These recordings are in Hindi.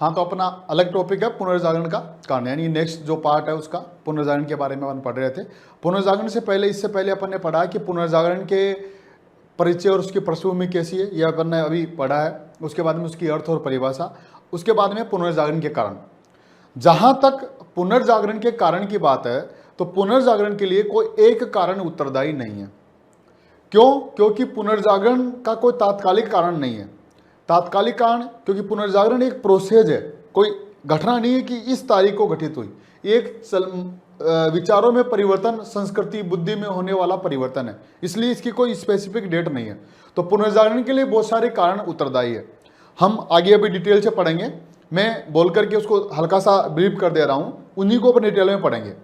हाँ, तो अपना अलग टॉपिक है पुनर्जागरण का कारण, यानी नेक्स्ट जो पार्ट है उसका पुनर्जागरण के बारे में अपन पढ़ रहे थे। पुनर्जागरण से पहले, इससे पहले अपन ने पढ़ा कि पुनर्जागरण के परिचय और उसकी पृष्ठभूमि कैसी है, यह अपन ने अभी पढ़ा है। उसके बाद में उसकी अर्थ और परिभाषा, उसके बाद में पुनर्जागरण के कारण। जहां तक पुनर्जागरण के कारण की बात है, तो पुनर्जागरण के लिए कोई एक कारण उत्तरदायी नहीं है। क्यों? क्योंकि पुनर्जागरण का कोई तात्कालिक कारण नहीं है। तात्कालिक कारण, क्योंकि पुनर्जागरण एक प्रोसेस है, कोई घटना नहीं है कि इस तारीख को घटित हुई। एक विचारों में परिवर्तन, संस्कृति, बुद्धि में होने वाला परिवर्तन है, इसलिए इसकी कोई स्पेसिफिक डेट नहीं है। तो पुनर्जागरण के लिए बहुत सारे कारण उत्तरदायी है। हम आगे अभी डिटेल से पढ़ेंगे, मैं बोल करके उसको हल्का सा ब्रीफ कर दे रहा हूं, उन्हीं को अपन डिटेल में पढ़ेंगे,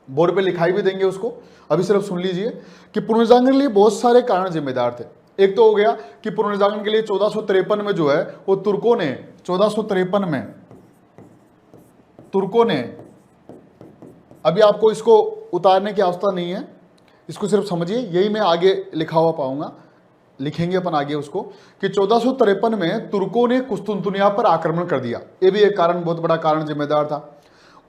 बोर्ड पे लिखाई भी देंगे उसको। अभी सिर्फ सुन लीजिए कि पुनर्जागरण के लिए बहुत सारे कारण जिम्मेदार थे। एक तो हो गया कि पुनर्जागरण के लिए 1453 में जो है वो तुर्कों ने, 1453 में तुर्कों ने, अभी आपको इसको उतारने की आवश्यकता नहीं है, इसको सिर्फ समझिए, यही मैं आगे लिखा हुआ पाऊंगा, लिखेंगे अपन आगे उसको, कि 1453 में तुर्कों ने कुस्तुनतुनिया पर आक्रमण कर दिया। ये भी एक कारण, बहुत बड़ा कारण जिम्मेदार था।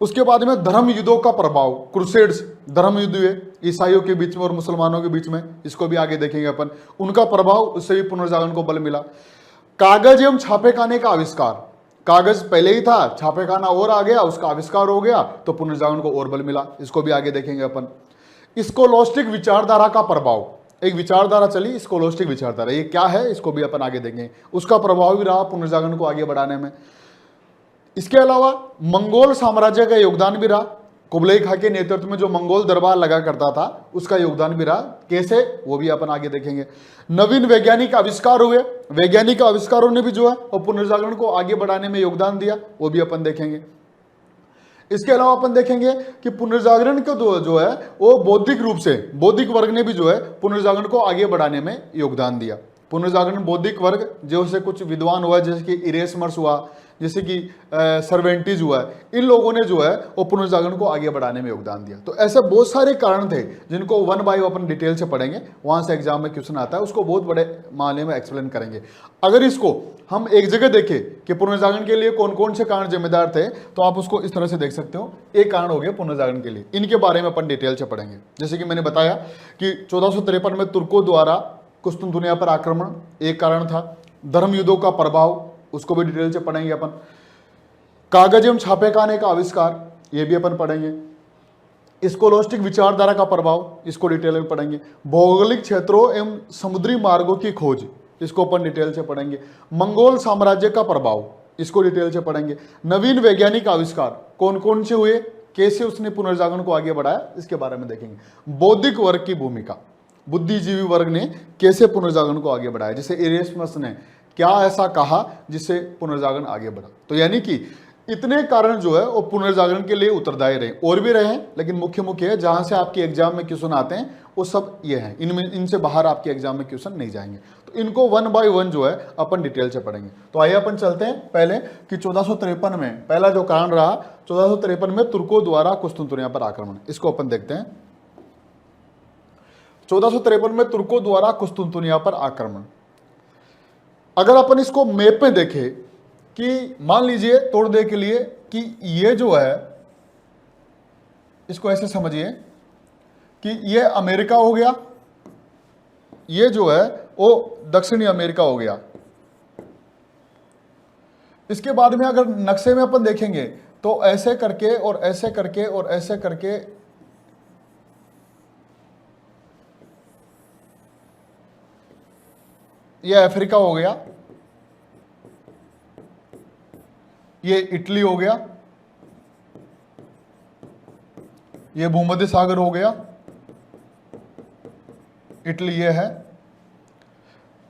उसके बाद में धर्म युद्धों का प्रभाव, क्रूसेड्स, धर्म युद्ध हुए ईसाइयों के बीच में और मुसलमानों के बीच में, इसको भी आगे देखेंगे अपन, उनका प्रभाव, उससे भी पुनर्जागरण को बल मिला। कागज एवं छापेखाने का आविष्कार, कागज पहले ही था, छापेखाना और आ गया, उसका आविष्कार हो गया, तो पुनर्जागरण को और बल मिला, इसको भी आगे देखेंगे अपन। स्कोलास्टिक विचारधारा का प्रभाव, एक विचारधारा चली स्कोलास्टिक विचारधारा, ये क्या है इसको भी अपन आगे देखेंगे, उसका प्रभाव भी रहा पुनर्जागरण को आगे बढ़ाने में। इसके अलावा मंगोल साम्राज्य का योगदान भी रहा, कुबलाई खां के नेतृत्व में जो मंगोल दरबार लगा करता था उसका योगदान भी रहा, कैसे वो भी अपन आगे देखेंगे। नवीन वैज्ञानिक आविष्कार हुए, वैज्ञानिक आविष्कारों ने भी जो है वो पुनर्जागरण को आगे बढ़ाने में योगदान दिया, वो भी अपन देखेंगे। इसके अलावा अपन देखेंगे कि पुनर्जागरण को जो है वो बौद्धिक रूप से, बौद्धिक वर्ग ने भी जो है पुनर्जागरण को आगे बढ़ाने में योगदान दिया। पुनर्जागरण बौद्धिक वर्ग, जैसे कुछ विद्वान हुआ, जैसे कि इरेस्मर्स हुआ, जैसे कि सर्वेंटीज हुआ, इन लोगों ने जो है वो पुनर्जागरण को आगे बढ़ाने में योगदान दिया। तो ऐसे बहुत सारे कारण थे जिनको वन बाय अपन डिटेल से पढ़ेंगे, वहां से एग्जाम में क्वेश्चन आता है, उसको बहुत बड़े मामले में एक्सप्लेन करेंगे। अगर इसको हम एक जगह देखें कि पुनर्जागरण के लिए कौन कौन से कारण जिम्मेदार थे, तो आप उसको इस तरह से देख सकते हो, एक कारण हो गया पुनर्जागरण के लिए, इनके बारे में अपन डिटेल से पढ़ेंगे। जैसे कि मैंने बताया कि 1453 में तुर्कों द्वारा कुस्तुनतुनिया पर आक्रमण एक कारण था। धर्म युद्धों का प्रभाव, उसको भी डिटेल से पढ़ेंगे अपन। कागज एवं छापेखाने का आविष्कार, ये भी अपन पढ़ेंगे। स्कोलास्टिक विचारधारा का प्रभाव, इसको डिटेल में पढ़ेंगे। भौगोलिक क्षेत्रों एवं समुद्री मार्गों की खोज, इसको अपन डिटेल से पढ़ेंगे। मंगोल साम्राज्य का प्रभाव, इसको डिटेल से पढ़ेंगे। नवीन वैज्ञानिक आविष्कार कौन कौन से हुए, कैसे उसने पुनर्जागरण को आगे बढ़ाया, इसके बारे में देखेंगे। बौद्धिक वर्ग की भूमिका, बुद्धिजीवी वर्ग ने कैसे पुनर्जागरण को आगे बढ़ाया, जैसे इरेस्मस ने क्या ऐसा कहा जिससे पुनर्जागरण आगे बढ़ा। तो यानी कि इतने कारण जो है वो पुनर्जागरण के लिए उत्तरदायी रहे, और भी रहे हैं, लेकिन मुख्य मुख्य है जहां से आपके एग्जाम में क्वेश्चन आते हैं वो सब ये हैं, इनमें, इनसे बाहर आपके एग्जाम में क्वेश्चन नहीं जाएंगे। तो इनको वन बाय वन जो है अपन डिटेल से पढ़ेंगे। तो आइए अपन चलते हैं पहले कि 1453 में पहला जो कारण रहा, 1453 में तुर्कों द्वारा कुस्तुनतुनिया पर आक्रमण, इसको अपन देखते हैं। 1453 में तुर्कों द्वारा कुस्तुनतुनिया पर आक्रमण, अगर अपन इसको मैप में देखें कि मान लीजिए तोड़ने के लिए कि ये जो है, इसको ऐसे समझिए कि ये अमेरिका हो गया, ये जो है वो दक्षिणी अमेरिका हो गया। इसके बाद में अगर नक्शे में अपन देखेंगे तो ऐसे करके और ऐसे करके और ऐसे करके ये अफ्रीका हो गया, ये इटली हो गया, ये भूमध्य सागर हो गया, इटली ये है,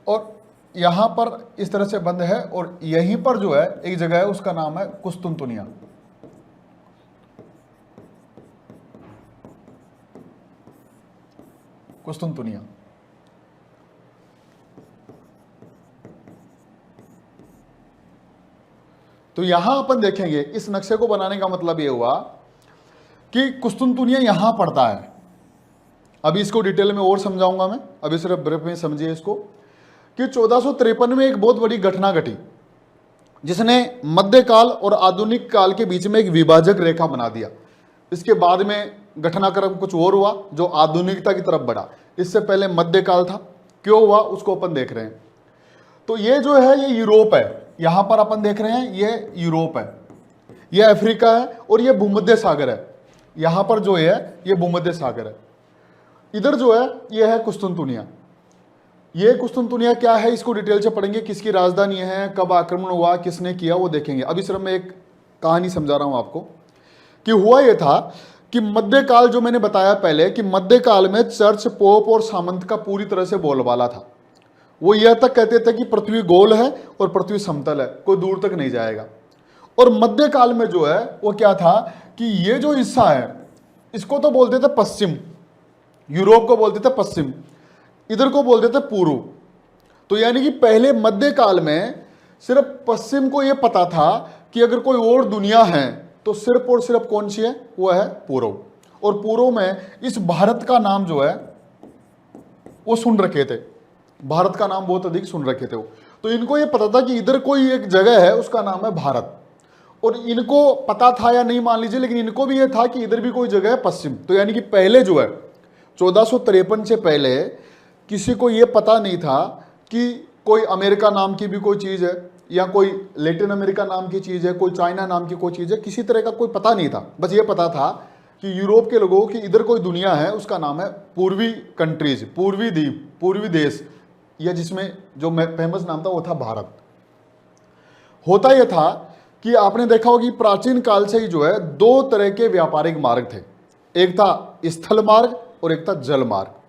और यहां पर इस तरह से बंद है, और यहीं पर जो है एक जगह है उसका नाम है कुस्तुनतुनिया। कुस्तुनतुनिया तो यहां अपन देखेंगे, इस नक्शे को बनाने का मतलब यह हुआ कि कुस्तुनतुनिया यहां पड़ता है। अभी इसको डिटेल में और समझाऊंगा मैं, अभी सिर्फ ब्रीफ में समझिए इसको कि 1453 में एक बहुत बड़ी घटना घटी। जिसने मध्यकाल और आधुनिक काल के बीच में एक विभाजक रेखा बना दिया। इसके बाद में घटनाक्रम कुछ और हुआ जो आधुनिकता की तरफ बढ़ा। इससे पहले मध्यकाल था, क्यों हुआ उसको अपन देख रहे हैं। तो ये जो है ये यूरोप है, यहां पर अपन देख रहे हैं ये यूरोप है, ये अफ्रीका है और ये भूमध्य सागर है। यहां पर जो है ये भूमध्य सागर है। इधर जो है ये है कुस्तुनतुनिया। ये कुस्तुनतुनिया क्या है इसको डिटेल से पढ़ेंगे, किसकी राजधानी है, कब आक्रमण हुआ, किसने किया, वो देखेंगे। अभी सिर्फ मैं एक कहानी समझा रहा हूं आपको कि हुआ ये था कि मध्यकाल जो मैंने बताया पहले कि मध्यकाल में चर्च, पोप और सामंत का पूरी तरह से बोलबाला था। वो यह तक कहते थे कि पृथ्वी गोल है और पृथ्वी समतल है, कोई दूर तक नहीं जाएगा। और मध्यकाल में जो है वो क्या था कि ये जो हिस्सा है इसको तो बोलते थे पश्चिम, यूरोप को बोलते थे पश्चिम, इधर को बोलते थे पूर्व। तो यानी कि पहले मध्यकाल में सिर्फ पश्चिम को यह पता था कि अगर कोई और दुनिया है तो सिर्फ और सिर्फ कौन सी है, वो है पूर्व। और पूर्व में इस भारत का नाम जो है वो सुन रखे थे, भारत का नाम बहुत अधिक सुन रखे थे वो। तो इनको ये पता था कि इधर कोई एक जगह है उसका नाम है भारत। और इनको पता था या नहीं मान लीजिए, लेकिन इनको भी ये था कि इधर भी कोई जगह है पश्चिम। तो यानी कि पहले जो है 1453 से पहले किसी को ये पता नहीं था कि कोई अमेरिका नाम की भी कोई चीज़ है या कोई लैटिन अमेरिका नाम की चीज़ है, कोई चाइना नाम की कोई चीज़ है, किसी तरह का कोई पता नहीं था। बस ये पता था कि यूरोप के लोगों की इधर कोई दुनिया है उसका नाम है पूर्वी कंट्रीज, पूर्वी द्वीप, पूर्वी देश, या जिसमें जो फेमस नाम था वो था भारत। होता यह था कि आपने देखा होगा कि प्राचीन काल से ही जो है दो तरह के व्यापारिक मार्ग थे, एक था स्थल मार्ग और एक था जल मार्ग।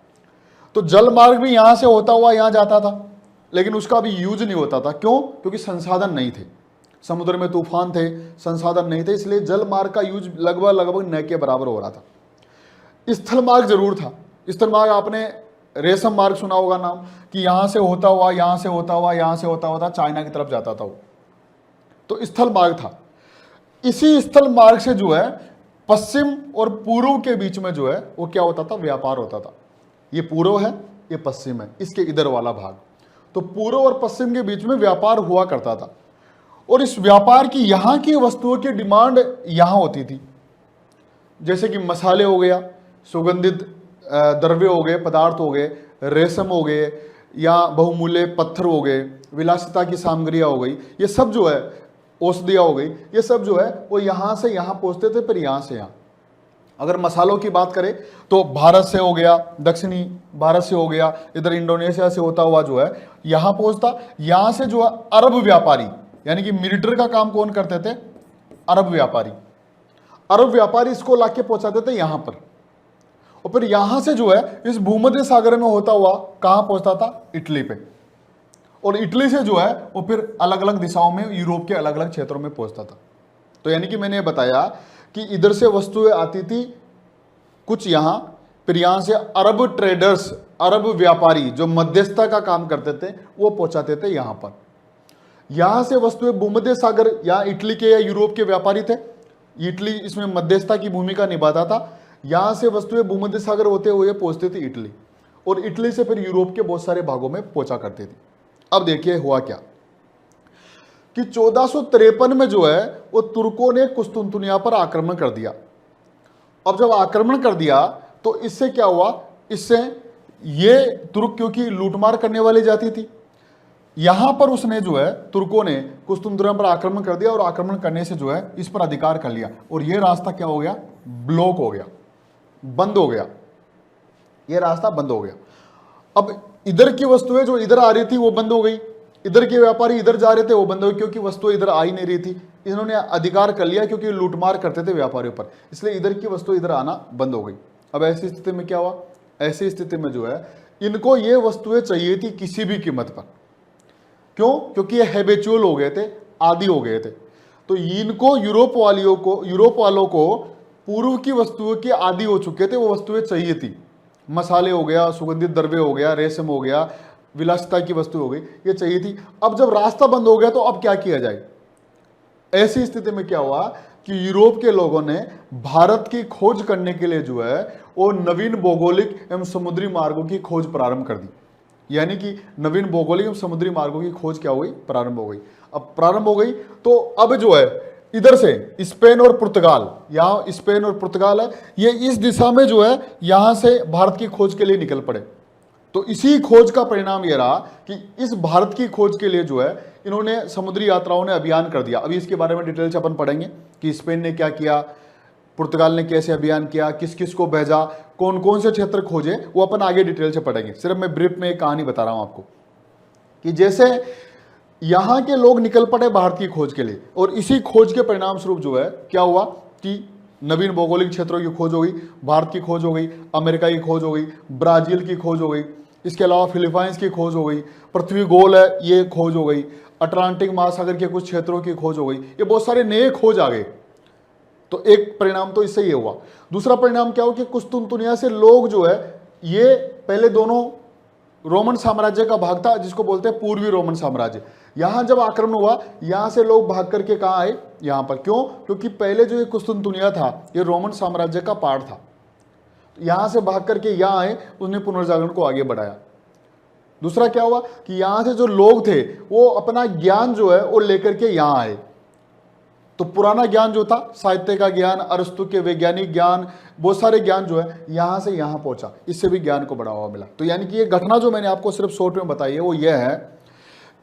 तो जल मार्ग भी यहां से होता हुआ यहां जाता था, लेकिन उसका भी यूज नहीं होता था। क्यों? क्योंकि संसाधन नहीं थे, समुद्र में तूफान थे, संसाधन नहीं थे, इसलिए जल मार्ग का यूज लगभग न के बराबर हो रहा था। स्थल मार्ग जरूर था। स्थल मार्ग आपने रेशम मार्ग सुना होगा नाम, कि यहां से होता हुआ यहां से होता हुआ यहां से होता हुआ चाइना की तरफ जाता था वो, तो स्थल मार्ग था। इसी स्थल मार्ग से जो है पश्चिम और पूर्व के बीच में जो है वो क्या होता था, व्यापार होता था। ये पूर्व है, ये पश्चिम है, इसके इधर वाला भाग। तो पूर्व और पश्चिम के बीच में व्यापार हुआ करता था। और इस व्यापार की यहां की वस्तुओं की डिमांड यहां होती थी, जैसे कि मसाले हो गया, सुगंधित द्रव्य हो गए, पदार्थ हो गए, रेशम हो गए, या बहुमूल्य पत्थर हो गए, विलासिता की सामग्रियां हो गई, ये सब जो है, औषधियां हो गई, ये सब जो है वो यहां से यहां पहुंचते थे, फिर यहां से यहां। अगर मसालों की बात करें तो भारत से हो गया, दक्षिणी भारत से हो गया, इधर इंडोनेशिया से होता हुआ जो है यहां पहुंचता। यहां से जो है अरब व्यापारी, यानी कि मिलिट्री का काम कौन करते थे, अरब व्यापारी। अरब व्यापारी इसको लाके पहुंचाते थे यहां पर, और फिर यहां से जो है इस भूमध्य सागर में होता हुआ कहां पहुंचता था, इटली पे। और इटली से जो है वो फिर अलग अलग दिशाओं में यूरोप के अलग अलग क्षेत्रों में पहुंचता था। तो यानी कि मैंने बताया कि इधर से वस्तुएं आती थी कुछ यहां, फिर यहां से अरब ट्रेडर्स, अरब व्यापारी जो मध्यस्थता का काम करते थे वो पहुंचाते थे यहां पर। यहां से वस्तुएं भूमध्य सागर या इटली के या यूरोप के व्यापारी थे, इटली इसमें मध्यस्थता की भूमिका निभाता था। यहां से वस्तुएं भूमध्य सागर होते हुए पहुंचती थी इटली, और इटली से फिर यूरोप के बहुत सारे भागों में पहुंचा करती थी। अब देखिए हुआ क्या कि 1453 में जो है वो तुर्कों ने कुस्तुनतुनिया पर आक्रमण कर दिया। अब जब आक्रमण कर दिया तो इससे क्या हुआ, इससे ये तुर्क क्योंकि लूटमार करने वाली जाति थी, यहां पर उसने जो है तुर्कों ने कुस्तुनतुनिया पर आक्रमण कर दिया, और आक्रमण करने से जो है इस पर अधिकार कर लिया, और ये रास्ता क्या हो गया, ब्लॉक हो गया, बंद हो गया, ये रास्ता बंद हो गया। अब इधर की वस्तुएं जो इधर आ रही थी वो बंद हो गई, इधर के व्यापारी इधर जा रहे थे वो बंद हो गए, क्योंकि वस्तुएं इधर आ ही नहीं रही थी। इन्होंने अधिकार कर लिया क्योंकि लूटमार करते थे व्यापारियों पर, इसलिए इधर की वस्तु इधर आना बंद हो गई। अब ऐसी स्थिति में क्या हुआ, ऐसी स्थिति में जो है इनको ये वस्तुएं चाहिए थी किसी भी कीमत पर। क्यों? क्योंकि ये हैबिचुअल हो गए थे, आदी हो गए थे। तो इनको यूरोप वालों को पूर्व की वस्तुओं की आदी हो चुके थे, वो वस्तुएं चाहिए थी। मसाले हो गया, सुगंधित द्रव्य हो गया, रेशम हो गया, विलासिता की वस्तु हो गई, ये चाहिए थी। अब जब रास्ता बंद हो गया तो अब क्या किया जाए। ऐसी स्थिति में क्या हुआ कि यूरोप के लोगों ने भारत की खोज करने के लिए जो है वो नवीन भौगोलिक एवं समुद्री मार्गों की खोज प्रारंभ कर दी। यानी कि नवीन भौगोलिक एवं समुद्री मार्गों की खोज क्या हुई, प्रारंभ हो गई। अब प्रारंभ हो गई तो अब जो है इधर से स्पेन और पुर्तगाल, यहाँ स्पेन और पुर्तगाल है, ये इस दिशा में जो है यहां से भारत की खोज के लिए निकल पड़े। तो इसी खोज का परिणाम ये रहा कि इस भारत की खोज के लिए जो है इन्होंने समुद्री यात्राओं ने अभियान कर दिया। अभी इसके बारे में डिटेल से अपन पढ़ेंगे कि स्पेन ने क्या किया, पुर्तगाल ने कैसे अभियान किया, किस किस को भेजा, कौन कौन से क्षेत्र खोजे, वो अपन आगे डिटेल से पढ़ेंगे। सिर्फ मैं ब्रीफ में एक कहानी बता रहा हूं आपको कि जैसे यहां के लोग निकल पड़े भारत की खोज के लिए, और इसी खोज के परिणाम स्वरूप जो है क्या हुआ कि नवीन भौगोलिक क्षेत्रों की खोज हो गई, भारत की खोज हो गई, अमेरिका की खोज हो गई, ब्राजील की खोज हो गई, इसके अलावा फिलीपाइंस की खोज हो गई, पृथ्वी गोल है ये खोज हो गई, अटलांटिक महासागर के कुछ क्षेत्रों की खोज हो गई, ये बहुत सारे नए खोज आ गए। तो एक परिणाम तो इससे ये हुआ। दूसरा परिणाम क्या हुआ कि कुस्तुनतुनिया से लोग जो है, ये पहले दोनों रोमन साम्राज्य का भाग था जिसको बोलते हैं पूर्वी रोमन साम्राज्य, यहां जब आक्रमण हुआ यहां से लोग भाग करके कहां आए, यहां पर। क्यों? क्योंकि पहले जो ये कुस्तुनतुनिया था ये रोमन साम्राज्य का पार्ट था, यहां से भाग करके यहां आए, उसने पुनर्जागरण को आगे बढ़ाया। दूसरा क्या हुआ कि यहां से जो लोग थे वो अपना ज्ञान जो है वो लेकर के यहां आए। तो पुराना ज्ञान जो था, साहित्य का ज्ञान, अरस्तु के वैज्ञानिक ज्ञान, बहुत सारे ज्ञान जो है यहां से यहां पहुंचा, इससे भी ज्ञान को बढ़ावा मिला। तो यानी कि ये घटना जो मैंने आपको सिर्फ शॉर्ट में बताई है वो ये है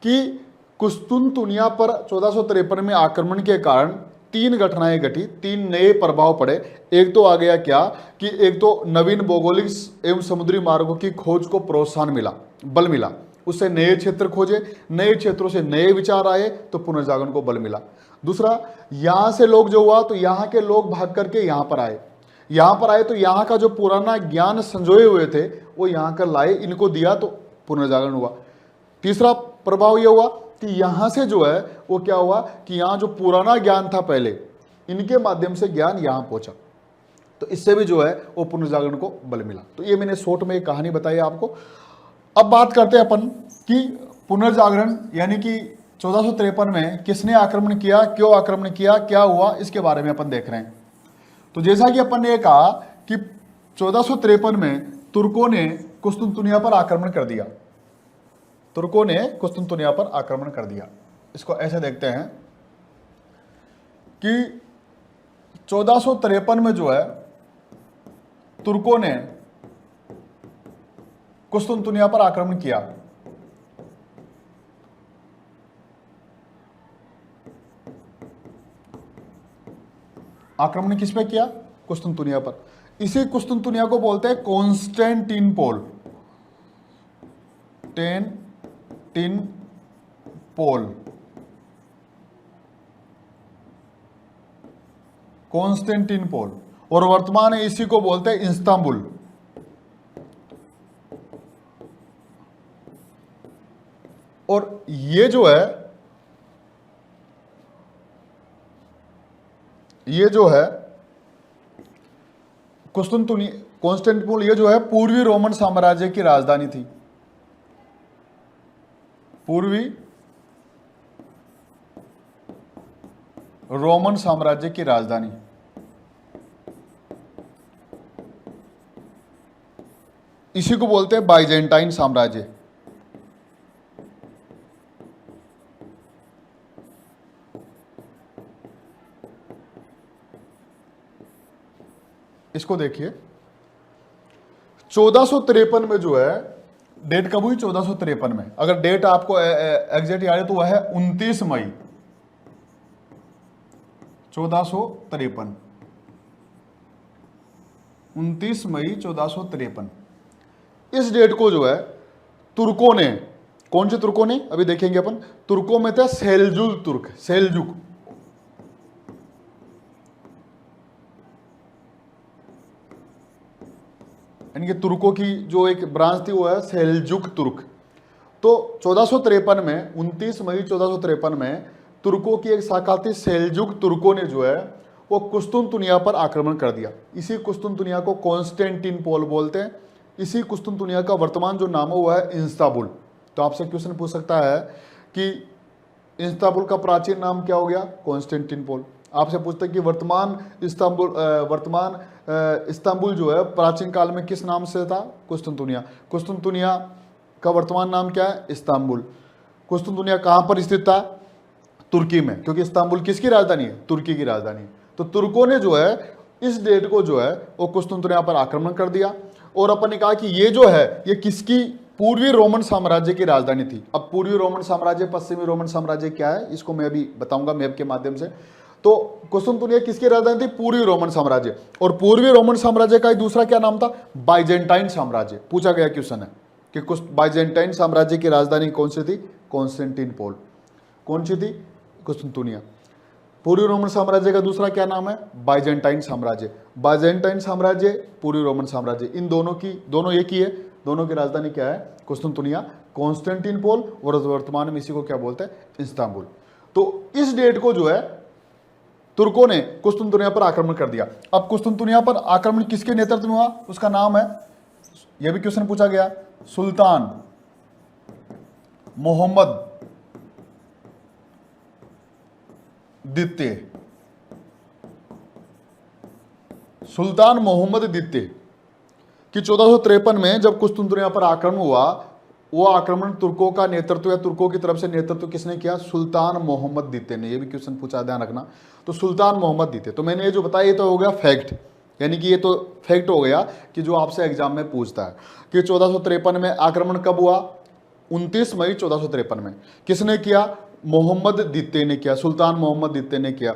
कि कुस्तुनतुनिया पर 1453 में आक्रमण के कारण तीन घटनाएं घटी, तीन नए प्रभाव पड़े। एक तो आ गया क्या कि एक तो नवीन भौगोलिक एवं समुद्री मार्गों की खोज को प्रोत्साहन मिला, बल मिला, उससे नए क्षेत्र खोजे, नए क्षेत्रों से नए विचार आए तो पुनर्जागरण को बल मिला। दूसरा, यहां से लोग जो हुआ तो यहां के लोग भाग करके यहां पर आए, यहां पर आए तो यहां का जो पुराना ज्ञान संजोए हुए थे वो यहां कर लाए, इनको दिया तो पुनर्जागरण हुआ। तीसरा प्रभाव यह हुआ कि यहां से जो है वो क्या हुआ कि यहां जो पुराना ज्ञान था पहले, इनके माध्यम से ज्ञान यहां पहुंचा, तो इससे भी जो है वो पुनर्जागरण को बल मिला। तो ये मैंने शॉर्ट में एक कहानी बताई आपको। अब बात करते हैं अपन कि पुनर्जागरण यानी कि 1453 में किसने आक्रमण किया, क्यों आक्रमण किया, क्या हुआ, इसके बारे में अपन देख रहे हैं। तो जैसा कि अपन ने कहा कि 1453 में तुर्कों ने कुस्तुनतुनिया पर आक्रमण कर दिया, तुर्कों ने कुस्तुनतुनिया पर आक्रमण कर दिया। इसको ऐसे देखते हैं कि 1453 में जो है तुर्कों ने कुस्तुनतुनिया पर आक्रमण किया। आक्रमण किस पे किया? कुस्तुनतुनिया पर। इसी कुस्तुनतुनिया को बोलते हैं कॉन्स्टेंटिनोपल, कॉन्स्टेंटिनोपल, और वर्तमान में इसी को बोलते हैं इस्तांबुल। और ये जो है कॉन्स्टेंटिनोपल, ये जो है पूर्वी रोमन साम्राज्य की राजधानी थी, पूर्वी रोमन साम्राज्य की राजधानी। इसी को बोलते हैं बाइजेंटाइन साम्राज्य। इसको देखिए 1453 में जो है, डेट कब हुई? 1453 में। अगर डेट आपको एग्जैक्ट याद है तो वह है 29 मई 1453, 29 मई 1453। इस डेट को जो है तुर्कों ने, कौन से तुर्कों ने अभी देखेंगे अपन, तुर्कों में थे सेल्जुक तुर्क, सेल्जुक, यानी कि तुर्कों की जो एक ब्रांच थी वो है सेल्जुक तुर्क। तो 1453 में, 29 मई 1453 में तुर्कों की एक शाखा थी सेल्जुक तुर्कों ने जो है वो कुस्तुनतुनिया पर आक्रमण कर दिया। इसी कुस्तुनतुनिया को कॉन्स्टेंटिनोपल बोलते हैं। इसी कुस्तुनतुनिया का वर्तमान जो नाम है वो है इस्तांबुल। तो आपसे क्वेश्चन पूछ सकता है कि इस्तांबुल का प्राचीन नाम क्या हो गया? कॉन्स्टेंटिनोपल। आपसे पूछते हैं कि वर्तमान इस्तांबुल जो है प्राचीन काल में किस नाम से था? कुस्तुनतुनिया। कुस्तुनतुनिया का वर्तमान नाम क्या है? इस्तांबुल। कुस्तुनतुनिया कहाँ पर स्थित था? तुर्की में, क्योंकि इस्तांबुल किसकी राजधानी है? तुर्की की राजधानी है। तो तुर्कों ने जो है इस डेट को जो है वो कुस्तुनतुनिया पर आक्रमण कर दिया, और अपन ने कहा कि ये जो है ये किसकी? पूर्वी रोमन साम्राज्य की राजधानी थी। अब पूर्वी रोमन साम्राज्य, पश्चिमी रोमन साम्राज्य क्या है, इसको मैं अभी बताऊंगा मैप के माध्यम से। तो कुस्तुनतुनिया किसकी राजधानी थी? पूर्वी रोमन साम्राज्य। और पूर्वी रोमन साम्राज्य का दूसरा क्या नाम था? बाइजेंटाइन साम्राज्य। पूछा गया क्वेश्चन है कि बाइजेंटाइन साम्राज्य की राजधानी कौन सी थी? कॉन्स्टेंटिनोपल। कौन सी थी? कुस्तुनतुनिया। पूर्वी रोमन साम्राज्य का दूसरा क्या नाम है? बाइजेंटाइन साम्राज्य। बाइजेंटाइन साम्राज्य, पूर्वी रोमन साम्राज्य, इन दोनों एक ही है। दोनों की राजधानी क्या है? कुस्तुनतुनिया, कॉन्स्टेंटिनोपल, और वर्तमान में इसी को क्या बोलते हैं? इस्तांबुल। तो इस डेट को जो है तुर्कों ने कुस्तुनतुनिया पर आक्रमण कर दिया। अब कुस्तुनतुनिया पर आक्रमण किसके नेतृत्व में हुआ? उसका नाम है, यह भी क्वेश्चन पूछा गया, सुल्तान मोहम्मद द्वितीय। सुल्तान मोहम्मद द्वितीय कि 1453 में जब कुस्तुनतुनिया पर आक्रमण हुआ, वो आक्रमण तुर्कों का नेतृत्व या तुर्कों की तरफ से नेतृत्व किसने किया? सुल्तान मोहम्मद द्वितीय ने। ये भी क्वेश्चन पूछा, ध्यान रखना। तो सुल्तान मोहम्मद द्वितीय, तो मैंने ये जो बताया ये तो हो गया फैक्ट, यानी कि ये तो फैक्ट हो गया कि जो आपसे एग्जाम में पूछता है कि 1453 में आक्रमण कब हुआ? 29 मई 1453 में। किसने किया? मोहम्मद द्वितीय ने किया, सुल्तान मोहम्मद द्वितीय ने किया।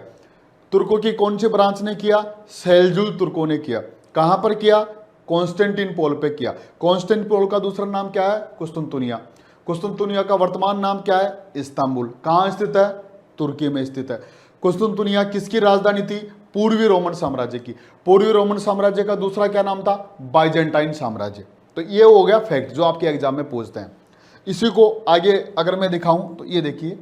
तुर्कों की कौन सी ब्रांच ने किया? सेल्जुक तुर्कों ने किया। कहां पर किया? कॉन्स्टेंटिनोपल पे किया। कॉन्स्टेंटिनोपल का दूसरा नाम क्या है? कुस्तुनतुनिया। कुस्तुनतुनिया का वर्तमान नाम क्या है? इस्तांबुल। कहां स्थित है? तुर्की में स्थित है। कुस्तुनतुनिया किसकी राजधानी थी? पूर्वी रोमन साम्राज्य की। पूर्वी रोमन साम्राज्य का दूसरा क्या नाम था? बाइजेंटाइन साम्राज्य। तो ये हो गया फैक्ट जो आपके एग्जाम में पूछते हैं। इसी को आगे अगर मैं दिखाऊं तो ये देखिए,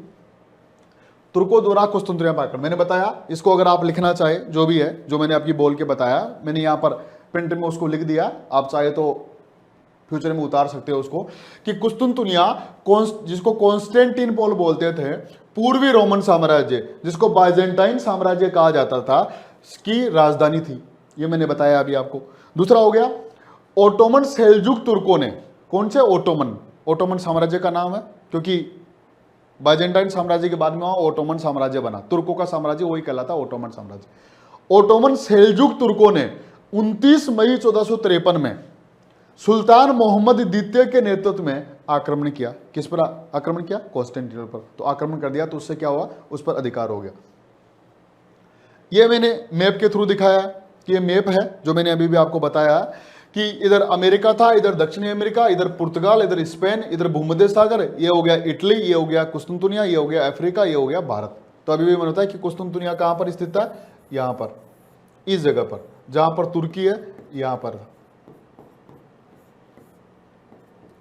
तुर्कों द्वारा कुस्तुनतुनिया पर आक्रमण, मैंने बताया इसको अगर आप लिखना चाहे जो भी है, जो मैंने आपकी बोल के बताया, मैंने यहाँ पर प्रिंट में उसको लिख दिया, आप चाहे तो फ्यूचर में उतार सकते हो उसको, कि कुस्तुनतुनिया जिसको कॉन्स्टेंटिनोपल बोलते थे, पूर्वी रोमन साम्राज्य जिसको बाइजेंटाइन साम्राज्य कहा जाता था, की राजधानी थी। ये मैंने बताया अभी आपको। दूसरा हो गया ओटोमन सेल्जुक तुर्कों ने। कौन से? ओटोमन। ओटोमन साम्राज्य का नाम है, क्योंकि बाइजेंटाइन साम्राज्य के बाद में वहां ओटोमन साम्राज्य बना। तुर्कों का साम्राज्य वही कहलाता ओटोमन साम्राज्य। ओटोमन सेल्जुक तुर्कों ने 29 मई 1453 में सुल्तान मोहम्मद द्वितीय के नेतृत्व में आक्रमण किया। किस पर आक्रमण किया? कॉन्स्टेंटिनोपल पर। तो आक्रमण कर दिया, तो उससे क्या हुआ? उस पर अधिकार हो गया। ये मैंने मैप के थ्रू दिखाया कि ये मैप है जो मैंने अभी भी आपको बताया कि इधर अमेरिका था, इधर दक्षिणी अमेरिका, इधर पुर्तगाल, इधर स्पेन, इधर भूमध्य सागर, ये हो गया इटली, ये हो गया कुस्तुनतुनिया, ये हो गया अफ्रीका, ये हो गया भारत। तो अभी भी मन होता है कि कुस्तुनतुनिया कहां पर स्थित है? यहां पर, इस जगह पर, जहां पर तुर्की है, यहां पर था,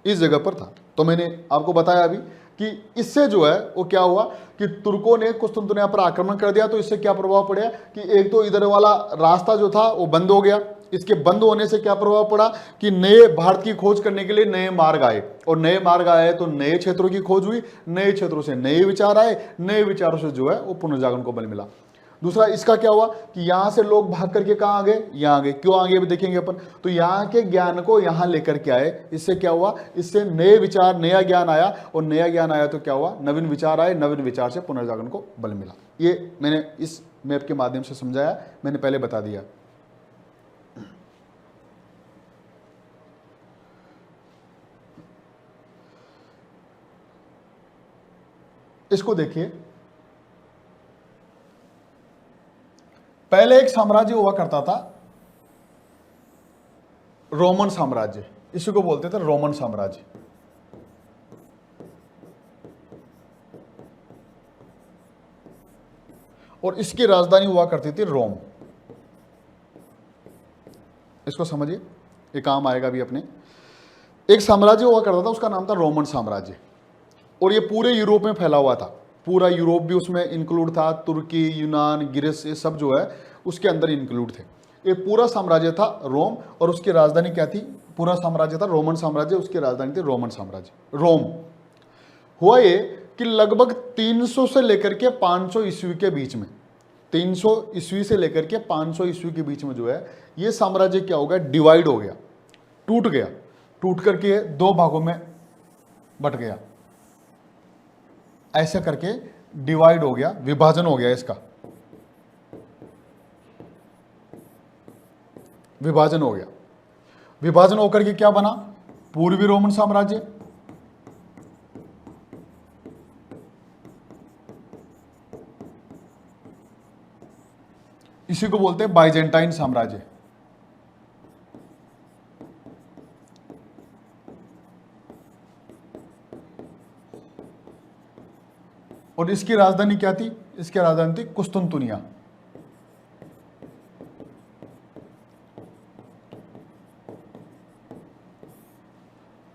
इस जगह पर था। तो मैंने आपको बताया अभी कि इससे जो है वो क्या हुआ कि तुर्कों ने कुस्तुनतुनिया पर आक्रमण कर दिया। तो इससे क्या प्रभाव पड़ा कि एक तो इधर वाला रास्ता जो था वो बंद हो गया। इसके बंद होने से क्या प्रभाव पड़ा कि नए भारत की खोज करने के लिए नए मार्ग आए, और नए मार्ग आए तो नए क्षेत्रों की खोज हुई, नए क्षेत्रों से नए विचार आए, नए विचारों से जो है वो पुनर्जागरण को बल मिला। दूसरा इसका क्या हुआ कि यहां से लोग भाग करके कहां आ गए? यहां आ गए। क्यों आ गए अभी देखेंगे अपन। तो यहां के ज्ञान को यहां लेकर के आए। इससे क्या हुआ? इससे नए विचार, नया ज्ञान आया, और नया ज्ञान आया तो क्या हुआ? नवीन विचार आए, नवीन विचार से पुनर्जागरण को बल मिला। ये मैंने इस मैप के माध्यम से समझाया, मैंने पहले बता दिया। इसको देखिए, पहले एक साम्राज्य हुआ करता था रोमन साम्राज्य, इसी को बोलते थे रोमन साम्राज्य। और इसकी राजधानी हुआ करती थी रोम। इसको समझिए, ये काम आएगा भी अपने। एक साम्राज्य हुआ करता था, उसका नाम था रोमन साम्राज्य, और ये पूरे यूरोप में फैला हुआ था। पूरा यूरोप भी उसमें इंक्लूड था, तुर्की, यूनान, ग्रीस, ये सब जो है उसके अंदर इंक्लूड थे। ये पूरा साम्राज्य था रोम, और उसकी राजधानी क्या थी? पूरा साम्राज्य था रोमन साम्राज्य, उसकी राजधानी थी रोमन साम्राज्य रोम। हुआ ये कि लगभग 300 से लेकर के 500 ईस्वी के बीच में, 300 ईस्वी से लेकर के 500 ईस्वी के बीच में जो है ये साम्राज्य क्या हो गया? डिवाइड हो गया, टूट गया। टूट करके दो भागों में बट गया, ऐसे करके डिवाइड हो गया, विभाजन हो गया इसका, विभाजन हो गया। विभाजन होकर के क्या बना? पूर्वी रोमन साम्राज्य, इसी को बोलते हैं बाइजेंटाइन साम्राज्य। और इसकी राजधानी क्या थी? इसकी राजधानी थी कुस्तुनतुनिया।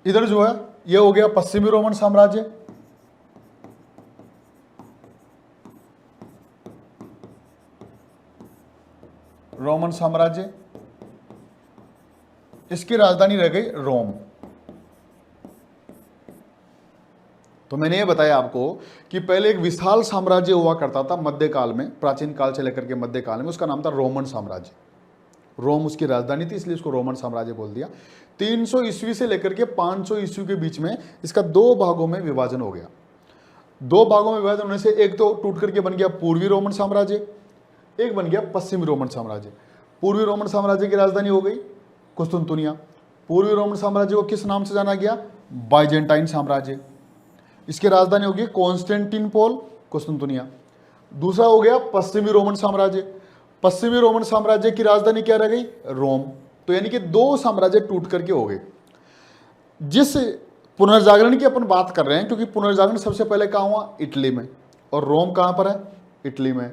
इधर जो है ये हो गया पश्चिमी रोमन साम्राज्य, रोमन साम्राज्य, इसकी राजधानी रह गई रोम। तो मैंने ये बताया आपको कि पहले एक विशाल साम्राज्य हुआ करता था मध्यकाल में, प्राचीन काल से लेकर के मध्यकाल में, उसका नाम था रोमन साम्राज्य। रोम उसकी राजधानी थी, इसलिए उसको रोमन साम्राज्य बोल दिया। 300 ईस्वी से लेकर के 500 ईस्वी के बीच में इसका 2 भागों में विभाजन हो गया। 2 भागों में विभाजन होने से एक तो टूट करके बन गया पूर्वी रोमन साम्राज्य, एक बन गया पश्चिमी रोमन साम्राज्य। पूर्वी रोमन साम्राज्य की राजधानी हो गई कुस्तुनतुनिया। पूर्वी रोमन साम्राज्य को किस नाम से जाना गया? बाइजेंटाइन साम्राज्य। इसकी राजधानी होगी कॉन्स्टेंटिनोपल, कुस्तुनतुनिया। दूसरा हो गया पश्चिमी रोमन साम्राज्य। पश्चिमी रोमन साम्राज्य की राजधानी क्या रह गई? रोम। तो यानी कि 2 साम्राज्य टूट करके हो गए। जिस पुनर्जागरण की अपन बात कर रहे हैं, क्योंकि पुनर्जागरण सबसे पहले कहाँ हुआ? इटली में, और रोम कहाँ पर है? इटली में।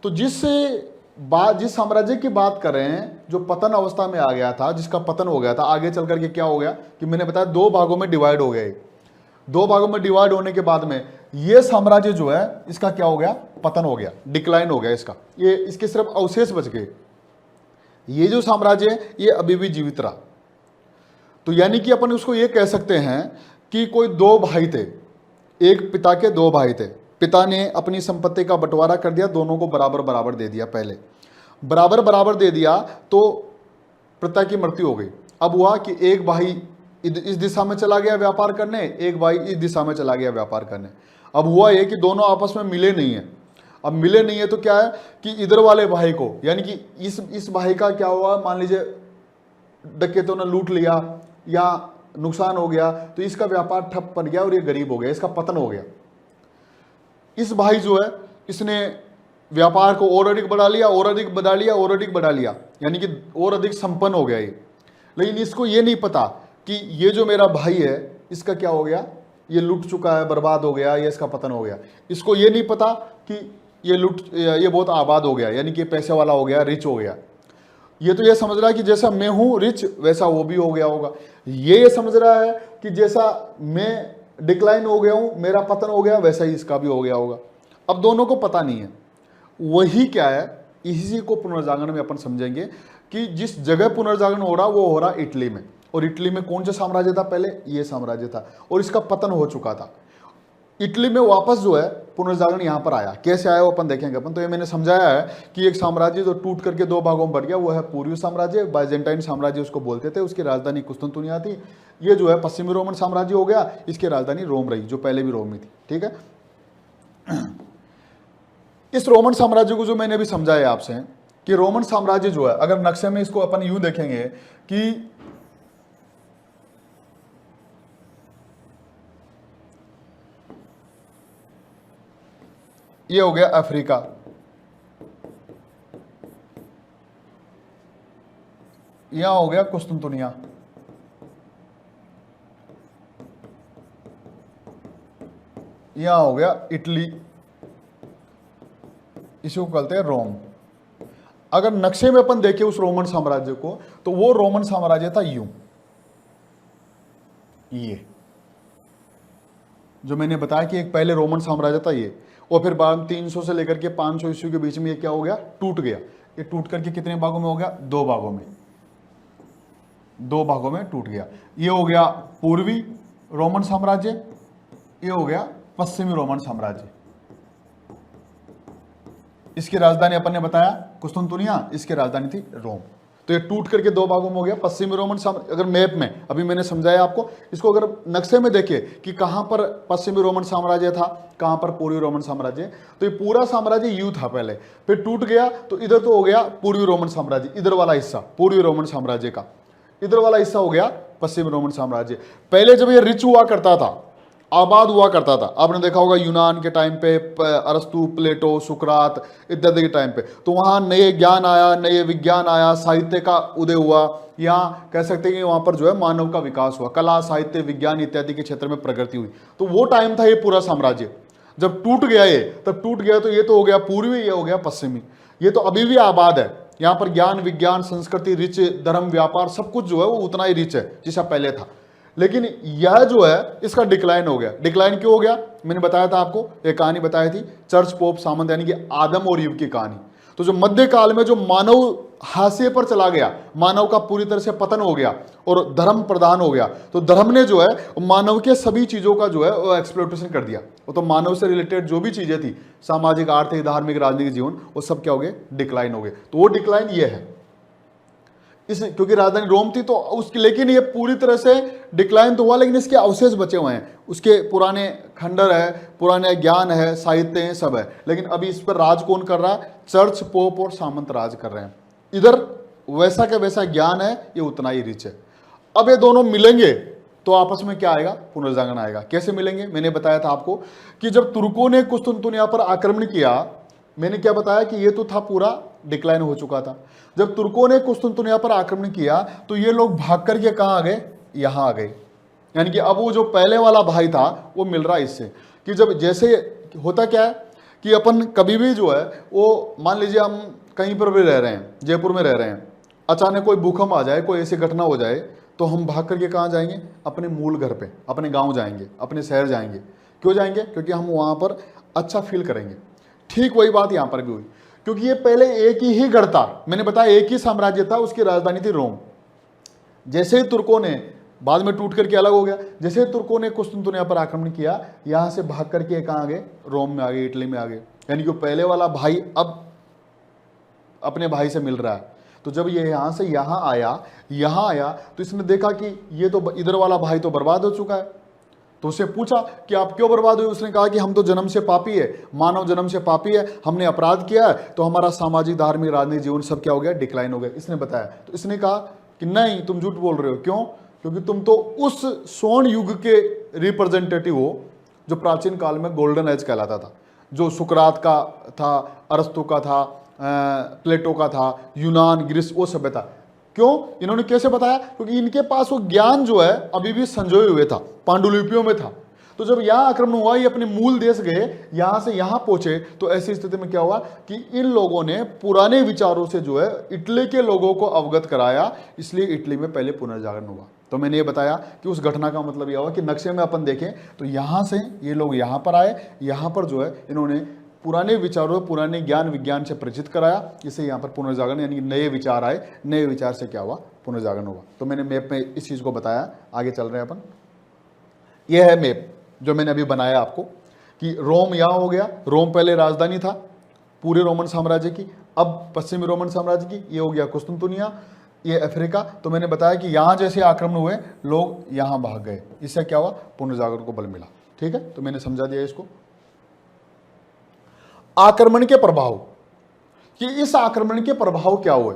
तो जिस साम्राज्य की बात कर रहे हैं जो पतन अवस्था में आ गया था, जिसका पतन हो गया था, आगे चल करके क्या हो गया कि मैंने बताया 2 भागों में डिवाइड हो गए। 2 भागों में डिवाइड होने के बाद में ये साम्राज्य जो है इसका क्या हो गया? पतन हो गया, डिक्लाइन हो गया इसका। ये इसके सिर्फ अवशेष बच गए। ये जो साम्राज्य है ये अभी भी जीवित रहा। तो यानी कि अपन उसको ये कह सकते हैं कि कोई 2 भाई थे, एक पिता के 2 भाई थे। पिता ने अपनी संपत्ति का बंटवारा कर दिया, दोनों को बराबर बराबर दे दिया। पहले बराबर बराबर दे दिया तो पिता की मृत्यु हो गई। अब हुआ कि एक भाई इस दिशा में चला गया व्यापार करने, एक भाई इस दिशा में चला गया व्यापार करने। अब हुआ ये कि दोनों आपस में मिले नहीं है। अब मिले नहीं है तो क्या है कि इधर वाले भाई को, यानी कि इस भाई का क्या हुआ, मान लीजिए डकैतों ने लूट लिया या नुकसान हो गया, तो इसका व्यापार ठप पड़ गया और ये गरीब हो गया, इसका पतन हो गया। इस भाई जो है इसने व्यापार को और अधिक बढ़ा लिया, और अधिक बढ़ा लिया, और अधिक बढ़ा लिया, यानी कि और अधिक संपन्न हो गया ये। लेकिन इसको ये नहीं पता कि ये जो मेरा भाई है इसका क्या हो गया, ये लूट चुका है, बर्बाद हो गया, ये इसका पतन हो गया। इसको ये नहीं पता कि ये बहुत आबाद हो गया, यानी कि पैसे वाला हो गया, रिच हो गया। ये तो ये समझ रहा है कि जैसा मैं हूं रिच वैसा वो भी हो गया होगा। ये समझ रहा है कि जैसा मैं डिक्लाइन हो गया हूं, मेरा पतन हो गया, वैसा ही इसका भी हो गया होगा। अब दोनों को पता नहीं है। वही क्या है, इसी को पुनर्जागरण में अपन समझेंगे कि जिस जगह पुनर्जागरण हो रहा वो हो रहा इटली में। और इटली में कौन सा साम्राज्य था? पहले ये साम्राज्य था और इसका पतन हो चुका था। इटली में वापस जो है पुनर्जागरण यहां पर आया। कैसे आया वो अपन देखेंगे। अपन तो ये मैंने समझाया है कि एक साम्राज्य जो टूट करके 2 भागों में बढ़ गया वो है पूर्वी साम्राज्य, बाइजेंटाइन साम्राज्य उसको बोलते थे। उसकी राजधानी कुस्तुनतुनिया थी। ये जो है पश्चिमी रोमन साम्राज्य हो गया, इसकी राजधानी रोम रही, जो पहले भी रोम में थी। ठीक है। इस रोमन साम्राज्य को जो मैंने अभी समझाया आपसे कि रोमन साम्राज्य जो है, अगर नक्शे में इसको अपन यूं देखेंगे कि ये हो गया अफ्रीका, यहां हो गया कुस्तुनतुनिया, यहां हो गया इटली, इसको कहते हैं रोम। अगर नक्शे में अपन देखें उस रोमन साम्राज्य को तो वो रोमन साम्राज्य था यूं, ये जो मैंने बताया कि एक पहले रोमन साम्राज्य था ये, और फिर बाद 300 से लेकर के 500 ईस्वी के बीच में ये क्या हो गया, टूट गया। ये टूट करके कितने भागों में हो गया? 2 भागों में, 2 भागों में टूट गया। ये हो गया पूर्वी रोमन साम्राज्य, ये हो गया पश्चिमी रोमन साम्राज्य। इसकी राजधानी अपन ने बताया कुस्तुनतुनिया, इसकी राजधानी थी रोम। तो ये टूट करके दो भागों में हो गया। पश्चिमी रोमन साम्राज्य, अगर मैप में अभी मैंने समझाया आपको, इसको अगर नक्शे में देखिए कि कहाँ पर पश्चिमी रोमन साम्राज्य था, कहाँ पर पूर्वी रोमन साम्राज्य, तो ये पूरा साम्राज्य यू था पहले, फिर टूट गया तो इधर तो हो गया पूर्वी रोमन साम्राज्य, इधर वाला हिस्सा पूर्वी रोमन साम्राज्य का, इधर वाला हिस्सा हो गया पश्चिमी रोमन साम्राज्य। पहले जब ये रिच हुआ करता था, आबाद हुआ करता था, आपने देखा होगा यूनान के टाइम पे, अरस्तु, प्लेटो, सुकरात इत्यादि के टाइम पे, तो वहाँ नए ज्ञान आया, नए विज्ञान आया, साहित्य का उदय हुआ, यहाँ कह सकते हैं कि वहाँ पर जो है मानव का विकास हुआ, कला, साहित्य, विज्ञान इत्यादि के क्षेत्र में प्रगति हुई। तो वो टाइम था ये पूरा साम्राज्य। जब टूट गया ये, तब टूट गया तो ये तो हो गया पूर्वी, ये हो गया पश्चिमी। ये तो अभी भी आबाद है, यहाँ पर ज्ञान, विज्ञान, संस्कृति, रिच, धर्म, व्यापार सब कुछ जो है वो उतना ही रिच है जैसा पहले था। लेकिन यह जो है इसका डिक्लाइन हो गया। डिक्लाइन क्यों हो गया? मैंने बताया था आपको, एक कहानी बताई थी, चर्च, पोप, सामंत, यानी कि आदम और ईव की कहानी। तो जो मध्य काल में जो मानव हाशिए पर चला गया, मानव का पूरी तरह से पतन हो गया और धर्म प्रधान हो गया, तो धर्म ने जो है मानव के सभी चीजों का जो है वो एक्सप्लॉइटेशन कर दिया। वो तो मानव से रिलेटेड जो भी चीजें थी, सामाजिक, आर्थिक, धार्मिक, राजनीतिक जीवन, वो सब क्या हो गए? डिक्लाइन हो गए। तो वो डिक्लाइन ये है, इस क्योंकि राजधानी रोम थी तो उसकी, लेकिन ये पूरी तरह से डिक्लाइन तो हुआ, लेकिन इसके अवशेष बचे हुए हैं, उसके पुराने खंडर है, पुराने ज्ञान है, साहित्य है, सब है। लेकिन अभी इस पर राज कौन कर रहा है? चर्च, पोप और सामंत राज कर रहे हैं। इधर वैसा का वैसा ज्ञान है, ये उतना ही रिच है। अब ये दोनों मिलेंगे तो आपस में क्या आएगा? पुनर्जागरण आएगा। कैसे मिलेंगे? मैंने बताया था आपको कि जब तुर्कों ने कुस्तुनतुनिया पर आक्रमण किया, मैंने क्या बताया कि ये तो था पूरा डिक्लाइन हो चुका था। जब तुर्कों ने कुस्तुनतुनिया पर आक्रमण किया तो ये लोग भाग करके कहाँ आ गए? यहाँ आ गए। यानी कि अब वो जो पहले वाला भाई था वो मिल रहा है इससे, कि जब जैसे होता क्या है कि अपन कभी भी जो है वो, मान लीजिए हम कहीं पर भी रह रहे हैं, जयपुर में रह रहे हैं, अचानक कोई भूकंप आ जाए, कोई ऐसी घटना हो जाए, तो हम भाग करके कहाँ जाएंगे? अपने मूल घर पे, अपने गाँव जाएंगे, अपने शहर जाएंगे। क्यों जाएंगे? क्योंकि हम वहाँ पर अच्छा फील करेंगे। ठीक वही बात यहाँ पर भी हुई, क्योंकि ये पहले एक ही गढ़ था, मैंने बताया एक ही साम्राज्य था, उसकी राजधानी थी रोम। जैसे ही तुर्कों ने, बाद में टूट करके अलग हो गया, जैसे ही तुर्कों ने कुस्तुनतुनिया पर आक्रमण किया, यहां से भाग करके कहाँ आ गए? रोम में आ गए, इटली में आ गए। यानी कि पहले वाला भाई अब अपने भाई से मिल रहा है। तो जब ये यहां से यहाँ आया तो इसने देखा कि ये तो इधर वाला भाई तो बर्बाद हो चुका है। तो उसे पूछा कि आप क्यों बर्बाद हुए? उसने कहा कि हम तो जन्म से पापी है, मानव जन्म से पापी है, हमने अपराध किया है, तो हमारा सामाजिक, धार्मिक, राजनीतिक जीवन सब क्या हो गया? डिक्लाइन हो गया। इसने बताया। तो इसने कहा कि नहीं, तुम झूठ बोल रहे हो। क्यों? क्योंकि तुम तो उस स्वर्ण युग के रिप्रेजेंटेटिव हो जो प्राचीन काल में गोल्डन एज कहलाता था, जो सुकरात का था, अरस्तु का था, प्लेटो का था, यूनान, ग्रीस, वो सभ्यता। क्यों? इन्होंने कैसे बताया? क्योंकि इनके पास वो ज्ञान जो है अभी भी संजोए हुए था, पांडुलिपियों में था। तो जब यहाँ आक्रमण हुआ, ये अपने मूल देश गए, यहां से यहां पहुंचे, तो ऐसी स्थिति में क्या हुआ कि इन लोगों ने पुराने विचारों से जो है इटली के लोगों को अवगत कराया, इसलिए इटली में पहले पुनर्जागरण हुआ। तो मैंने ये बताया कि उस घटना का मतलब यह हुआ कि नक्शे में अपन देखें तो यहां से ये लोग यहां पर आए, यहां पर जो है इन्होंने पुराने विचारों, पुराने ज्ञान, विज्ञान से परिचित कराया, इससे यहाँ पर पुनर्जागरण, यानी नए विचार आए, नए विचार से क्या हुआ? पुनर्जागरण हुआ। तो मैंने मैप में इस चीज़ को बताया। आगे चल रहे हैं अपन। यह है मैप जो मैंने अभी बनाया आपको, कि रोम यहाँ हो गया। रोम पहले राजधानी था पूरे रोमन साम्राज्य की, अब पश्चिमी रोमन साम्राज्य की। ये हो गया कुस्तुनतुनिया, ये अफ्रीका। तो मैंने बताया कि यहाँ जैसे आक्रमण हुए, लोग यहाँ भाग गए, इससे क्या हुआ? पुनर्जागरण को बल मिला। ठीक है, तो मैंने समझा दिया इसको। आक्रमण के प्रभाव, कि इस आक्रमण के प्रभाव क्या हुए?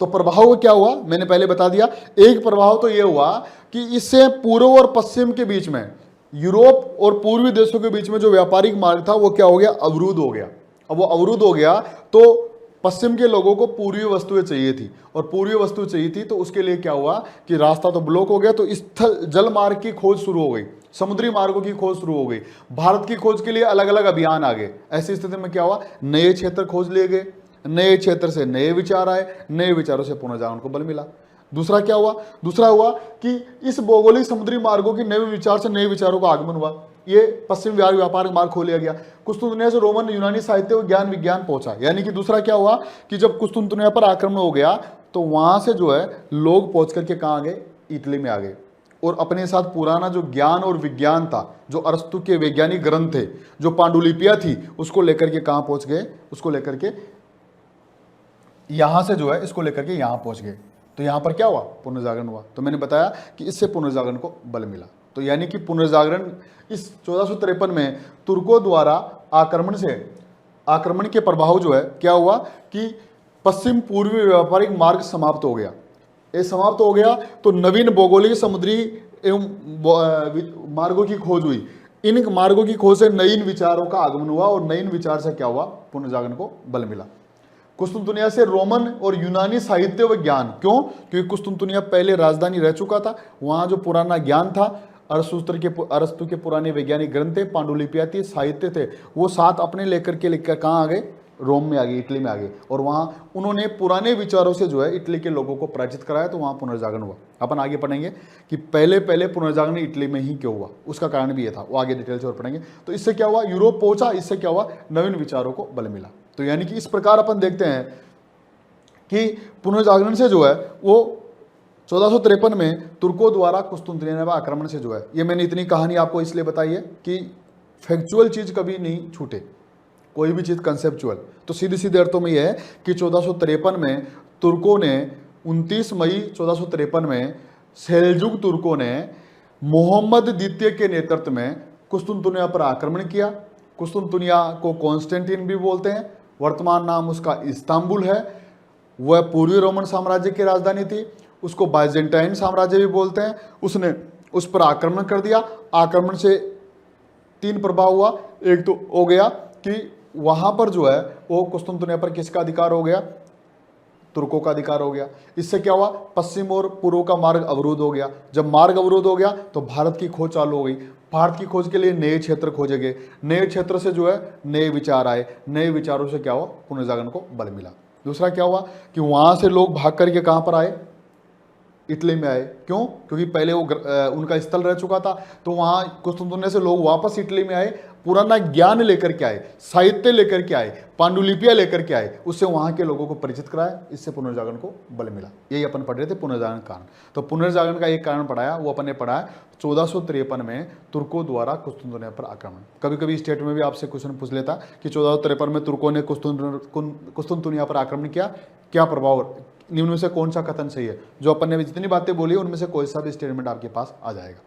तो प्रभाव क्या हुआ मैंने पहले बता दिया। एक प्रभाव तो यह हुआ कि इससे पूर्व और पश्चिम के बीच में, यूरोप और पूर्वी देशों के बीच में जो व्यापारिक मार्ग था वो क्या हो गया? अवरुद्ध हो गया। अब वो अवरुद्ध हो गया तो पश्चिम के लोगों को पूर्वी वस्तुएं चाहिए थी, और पूर्वी वस्तु चाहिए थी तो उसके लिए क्या हुआ कि रास्ता तो ब्लॉक हो गया। तो स्थल जल मार्ग की खोज शुरू हो गई, समुद्री मार्गों की खोज शुरू हो गई, भारत की खोज के लिए अलग अलग अभियान आ गए। ऐसी स्थिति में क्या हुआ? नए क्षेत्र खोज लिए गए, नए क्षेत्र से नए विचार आए, नए विचारों से पुनर्जागरण को बल मिला। दूसरा क्या हुआ? दूसरा हुआ कि इस भौगोलिक समुद्री मार्गों की नए विचार से नए विचारों का आगमन हुआ। ये पश्चिम व्यापार मार्ग खोल लिया गया। कुस्तुनतुनिया से रोमन, यूनानी साहित्य और ज्ञान विज्ञान पहुंचा। यानी कि दूसरा क्या हुआ कि जब कुस्तुनतुनिया पर आक्रमण हो गया तो वहां से जो है लोग पहुंच करके कहाँ आ गए? इटली में आ गए, और अपने साथ पुराना जो ज्ञान और विज्ञान था, जो अरस्तु के वैज्ञानिक ग्रंथ थे, जो पांडुलिपियां थी, उसको लेकर के कहाँ पहुंच गए? उसको लेकर के यहां से जो है इसको लेकर के यहां पहुंच गए। तो यहां पर क्या हुआ, पुनर्जागरण हुआ। तो मैंने बताया कि इससे पुनर्जागरण को बल मिला। तो यानी कि पुनर्जागरण इस 1453 में तुर्कों द्वारा आक्रमण के प्रभाव जो है क्या हुआ कि पश्चिम पूर्वी व्यापारिक मार्ग समाप्त हो गया। ये समाप्त हो गया तो नवीन भौगोलिक समुद्री एवं मार्गों की खोज हुई। इन मार्गों की खोज से नईन विचारों का आगमन हुआ और नईन विचार से क्या हुआ, पुनर्जागरण को बल मिला। कुस्तुनतुनिया से रोमन और यूनानी साहित्य व ज्ञान, क्यों, क्योंकि कुस्तुनतुनिया पहले राजधानी रह चुका था। वहां जो पुराना ज्ञान था, अरस्तु के पुराने वैज्ञानिक ग्रंथ थे, पांडुलिपियां थी, साहित्य थे, वो साथ अपने लेकर कहाँ आ गए, रोम में आ गए, इटली में आ गए। और वहां उन्होंने पुराने विचारों से जो है इटली के लोगों को पराजित कराया। तो वहां पुनर्जागरण हुआ। अपन आगे पढ़ेंगे कि पहले पुनर्जागरण इटली में ही क्यों हुआ, उसका कारण भी ये था, वो आगे डिटेल से और पढ़ेंगे। तो इससे क्या हुआ, यूरोप पहुंचा, इससे क्या हुआ, नवीन विचारों को बल मिला। तो यानी कि इस प्रकार अपन देखते हैं कि पुनर्जागरण से जो है वो 1453 में तुर्कों द्वारा कुस्तुनतुनिया पर आक्रमण से जो है, ये मैंने इतनी कहानी आपको इसलिए बताई है कि फैक्चुअल चीज कभी नहीं छूटे, कोई भी चीज कंसेप्चुअल। तो सीधे सीधे अर्थों में यह है कि 1453 में तुर्कों ने 29 मई 1453 में सेल्जुक तुर्कों ने मोहम्मद द्वितीय के नेतृत्व में कुस्तुनतुनिया पर आक्रमण किया। कुस्तुनतुनिया को कॉन्स्टेंटिन भी बोलते हैं, वर्तमान नाम उसका इस्तांबुल है। वह पूर्वी रोमन साम्राज्य की राजधानी थी। उसको बाइजेंटाइन साम्राज्य भी बोलते हैं। उसने उस पर आक्रमण कर दिया। आक्रमण से 3 प्रभाव हुआ। एक तो हो गया कि वहां पर जो है वो कुस्तुनतुनिया पर किसका अधिकार हो गया, तुर्कों का अधिकार हो गया। इससे क्या हुआ, पश्चिम और पूर्व का मार्ग अवरुद्ध हो गया। जब मार्ग अवरुद्ध हो गया तो भारत की खोज चालू हो गई। भारत की खोज के लिए नए क्षेत्र खोजे गए। नए क्षेत्र से जो है नए विचार आए। नए विचारों से क्या हुआ, पुनर्जागरण को बल मिला। दूसरा क्या हुआ कि वहां से लोग भाग करके कहां पर आए, इटली में आए। क्यों, क्योंकि पहले वो उनका स्थल रह चुका था। तो वहां कुस्तुनतुनिया से लोग वापस इटली में आए, पुराना ज्ञान लेकर के आए, साहित्य लेकर के आए, पांडुलिपियां लेकर के आए, उससे वहां के लोगों को परिचित कराया। इससे पुनर्जागरण को बल मिला। यही अपन पढ़ रहे थे, पुनर्जागरण कारण। तो पुनर्जागरण का एक कारण पढ़ाया, वो अपन ने पढ़ा 1453 में तुर्कों द्वारा कुस्तुनतुनिया पर आक्रमण। कभी कभी स्टेट में भी आपसे क्वेश्चन पूछ लेता कि 1453 में तुर्कों ने कुस्तुनतुनिया पर आक्रमण किया, क्या प्रभाव, निम्न में से कौन सा कथन सही है। जो अपन ने जितनी बातें बोली उनमें से कोई सा भी स्टेटमेंट आपके पास आ जाएगा।